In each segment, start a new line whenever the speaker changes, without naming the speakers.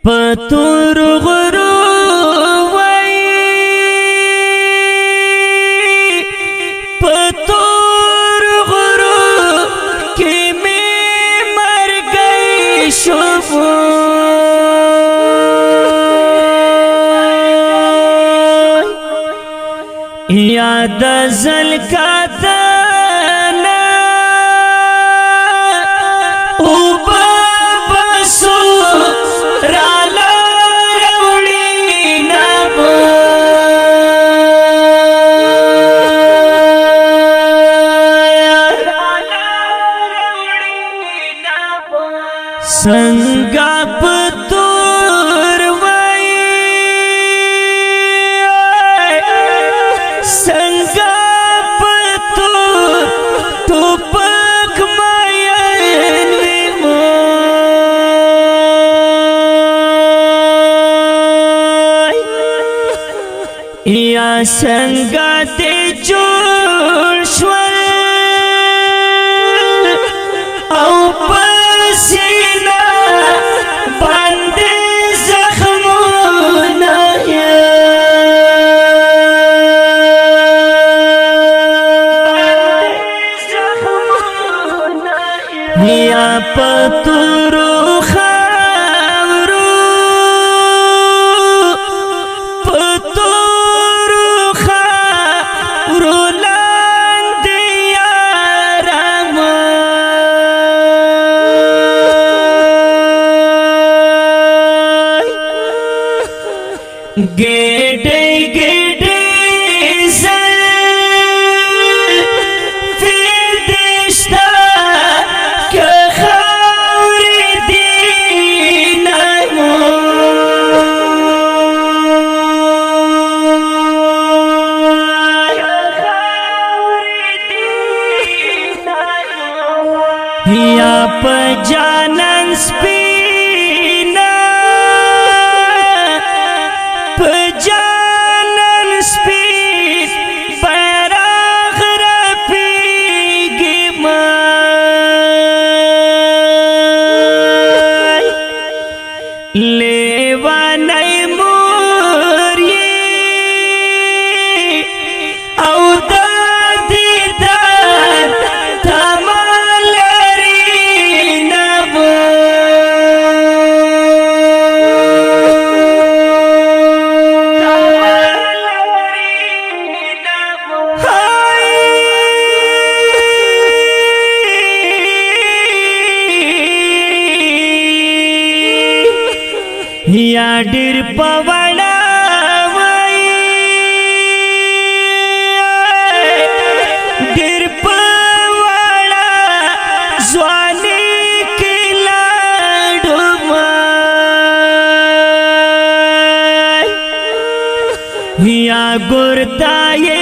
پتور غرو وای پتور غرو کی میں مر گئی شبو یاد زل کا دانا او بابسو رالا روڑی نبو سنگا پتور وای سنگا پتور ٹوپک ماین وای یا سنگا دے جوڑ شول او پسینا باندې زخمونه یا پتورو خاورو پتورو خاورو لاندې یارم گیڈے گیڈے زل فیر دشتا کہ خور دین یا پجانن سپینا پجانن سپین بیراغ رپیگی مائی لیوانی موری او دادی دار تمالری نبو یا ډیر پوړا وای ډیر پوړا ځواني کې لاړو مای یا ګورتا یې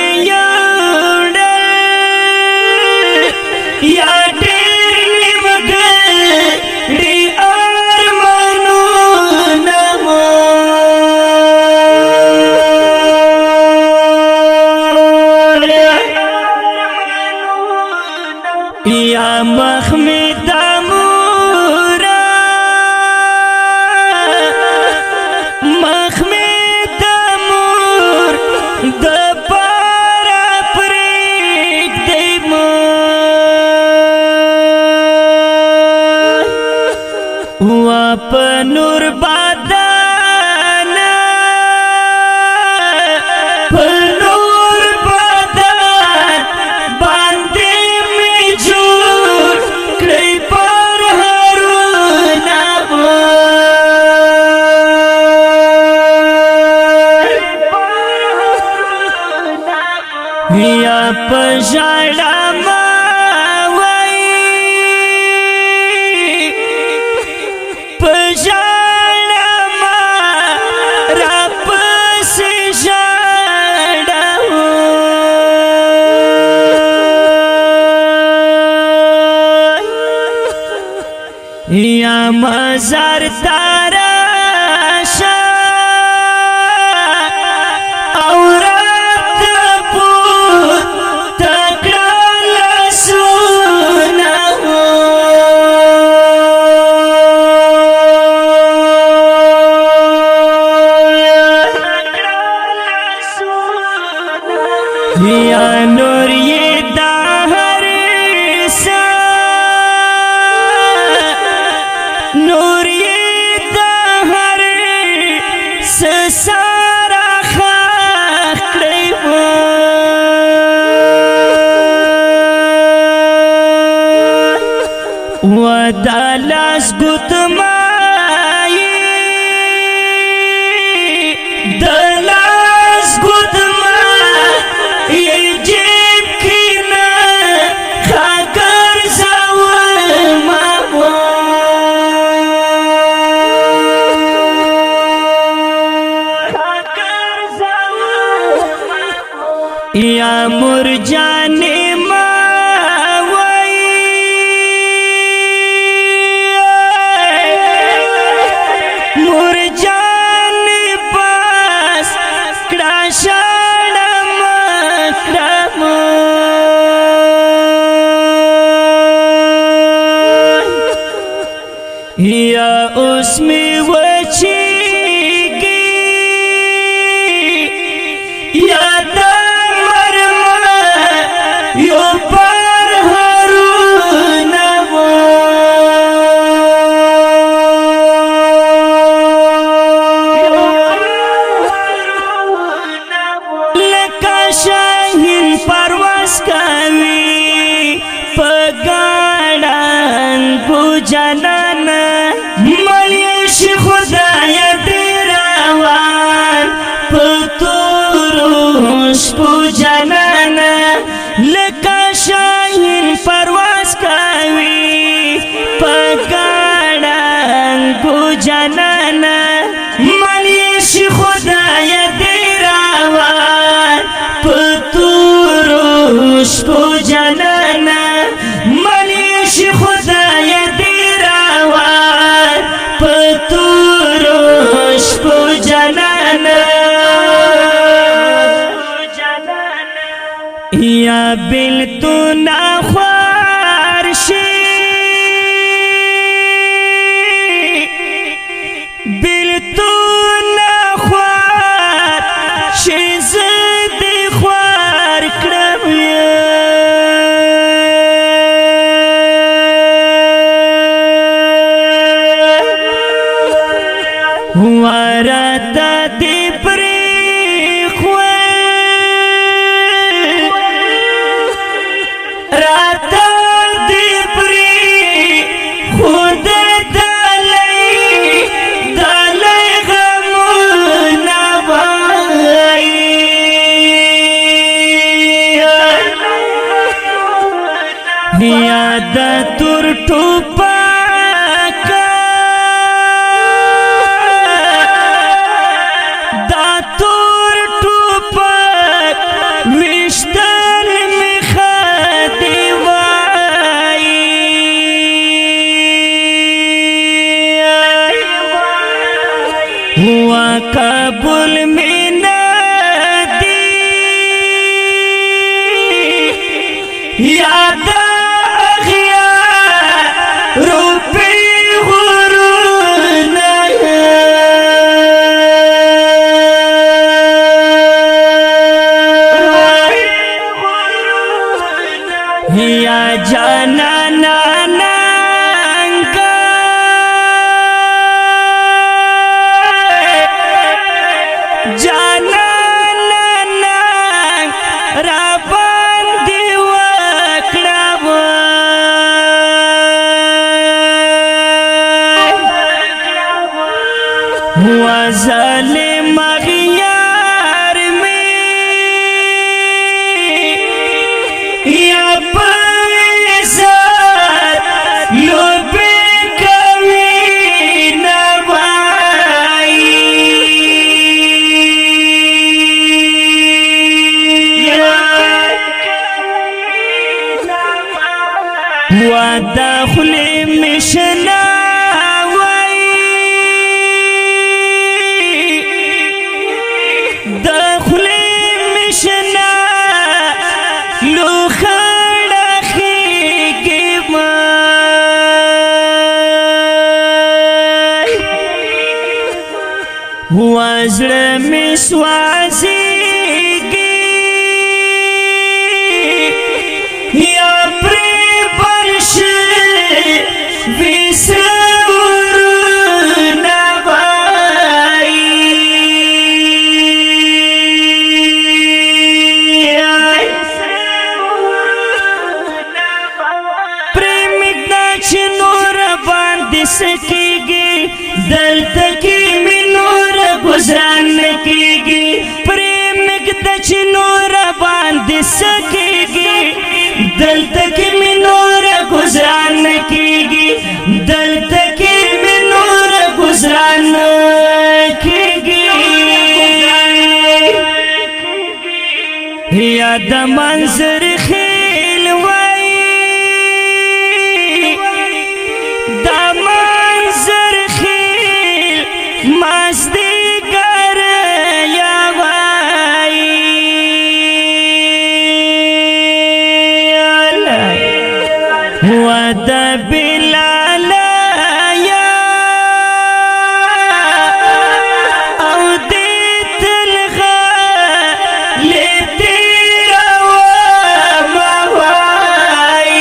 یا ډیر نیمګړی یا مخمی دامورا مخمی دامور دپارا پریک دیم واپنور بادانا پنور بادان باندی یا پژړا ما وای پژړا ما را پس ژړا یا مزار تاراشا اور یا مرجان ما مرجان بس کړه شړم کړم یا اوس می وچیږي یا د مرمر یو پر هرونه لکه شاهین پرواز کوي په ګاډن ګوجنن ملیش خدای دې روان په تورش په جنن لکه شاهین پرواز کوي په ګاډن ګوجنن ملیش خدای دې روان په تورش په جنن ملیش خدای دې روان په تورش په جنن یا بلتون خوار شي بلتون خوار شي زد خوار کړم ورته دې یا د تور ټوپک دا تور ټوپک وشتل می خدي وای هوا قبول می ندی یاد یا جانانا نانگا جانانا نانگ را باندی وکڑا وظالم غیار میں یا وداخل مشنا داخل مشنا لو خړخېږي ما وزړه مې سوځېږي یا सकेगी दर्द की मिनोर गुजरान कीगी प्रेम दच नूर बांध सकेगी दर्द की मिनोर गुजरान कीगी दर्द की मिनोर गुजरान कीगी या یا د منظر خیل وای دا منظر خیل مازدیګر یا وای و د بلال یا او د تلغه لتیرا و موای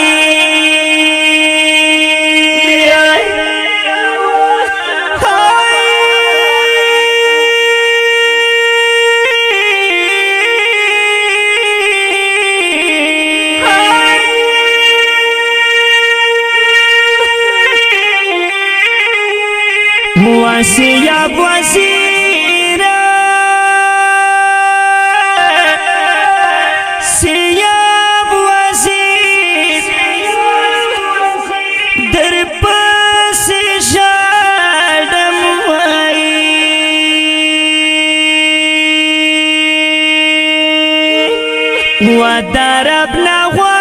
وسیاب وزیرا سیاب وزیر در پس شادم وای و درب لغوانا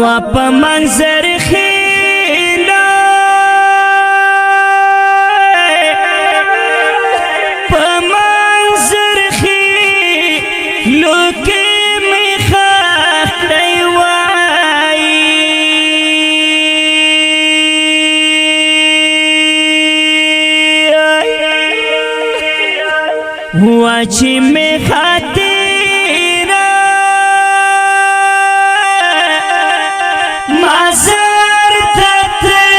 و په منظر خیلا په منظر خیلو کې می خاطرې وای و چې می خاطر مازار تتر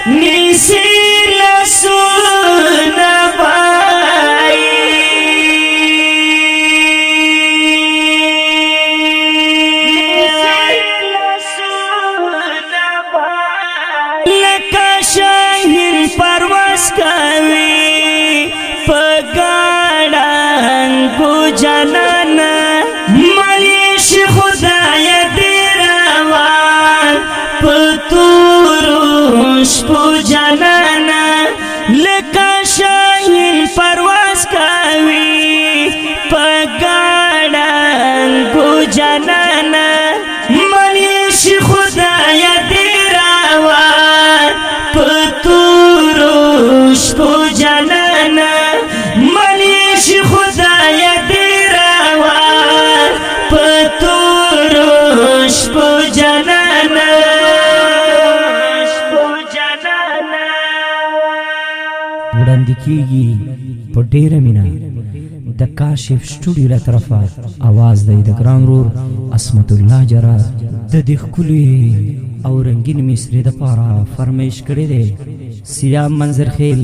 نیسی لسون بائی لکا شاہین پرواز کوي پگاڑانگو جانانا ملیش خدای پتوروش پو جانانا لکا شاہین پرواز کوي پگاڑانگو جانانا ملیش خدای دیراوان پتوروش پو جانانا ملیش خدای دیراوان پتوروش پو جانانا
وړاندې کیږي په ډیره مینا د کاشف سټوډیو له طرفه आवाज دی د ګران رور عصمت الله جرار د دې ښکلي او رنگین مصری د پاره فرمایش کړی دی سیام منظر خیل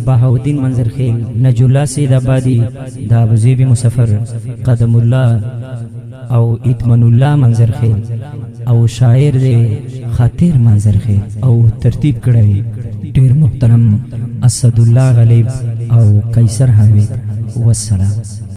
بهاودین منظر خیل نجو الله سید آبادی د ابوظبی مسافر قدم الله او اطمن الله منظر خیل او شاعر دی خاطر منظر خیل او ترتیب کړی ډیر محترم اسد الله غلیب او قیصر حمید والسلام.